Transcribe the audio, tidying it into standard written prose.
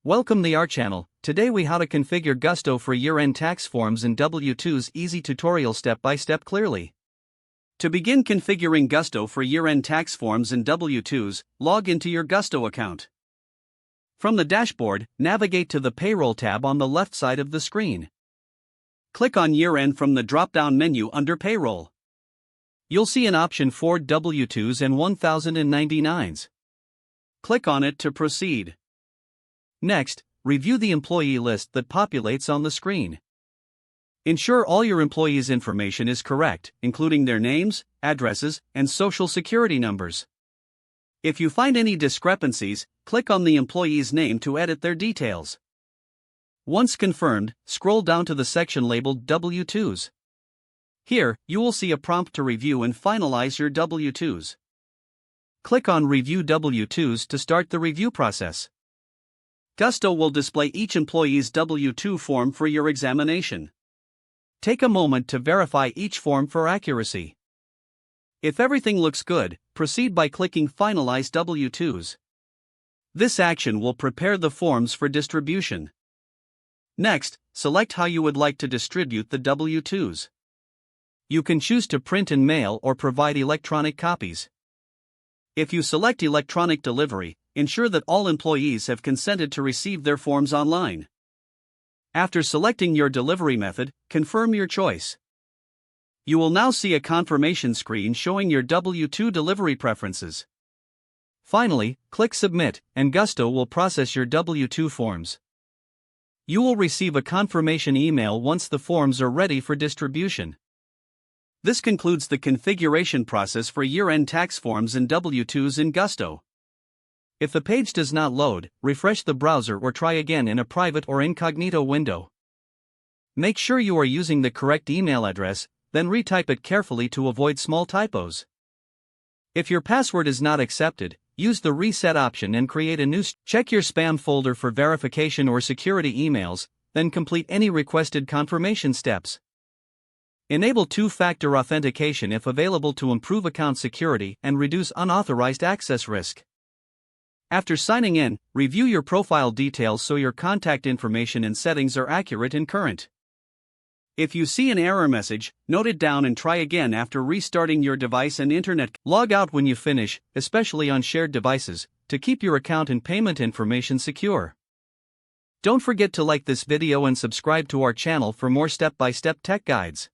Welcome to our channel. Today we how to configure Gusto for year-end tax forms and W-2s easy tutorial step-by-step clearly. To begin configuring Gusto for year-end tax forms and W-2s, log into your Gusto account. From the dashboard, navigate to the Payroll tab on the left side of the screen. Click on Year-End from the drop-down menu under Payroll. You'll see an option for W-2s and 1099s. Click on it to proceed. Next, review the employee list that populates on the screen. Ensure all your employees' information is correct, including their names, addresses, and social security numbers. If you find any discrepancies, click on the employee's name to edit their details. Once confirmed, scroll down to the section labeled W-2s. Here, you will see a prompt to review and finalize your W-2s. Click on Review W-2s to start the review process. Gusto will display each employee's W-2 form for your examination. Take a moment to verify each form for accuracy. If everything looks good, proceed by clicking Finalize W-2s. This action will prepare the forms for distribution. Next, select how you would like to distribute the W-2s. You can choose to print and mail or provide electronic copies. If you select electronic delivery, ensure that all employees have consented to receive their forms online. After selecting your delivery method, confirm your choice. You will now see a confirmation screen showing your W-2 delivery preferences. Finally, click Submit, and Gusto will process your W-2 forms. You will receive a confirmation email once the forms are ready for distribution. This concludes the configuration process for year-end tax forms and W-2s in Gusto. If the page does not load, refresh the browser or try again in a private or incognito window. Make sure you are using the correct email address, then retype it carefully to avoid small typos. If your password is not accepted, use the reset option and create a new. Check your spam folder for verification or security emails, then complete any requested confirmation steps. Enable two-factor authentication if available to improve account security and reduce unauthorized access risk. After signing in, review your profile details so your contact information and settings are accurate and current. If you see an error message, note it down and try again after restarting your device and internet. Log out when you finish, especially on shared devices, to keep your account and payment information secure. Don't forget to like this video and subscribe to our channel for more step-by-step tech guides.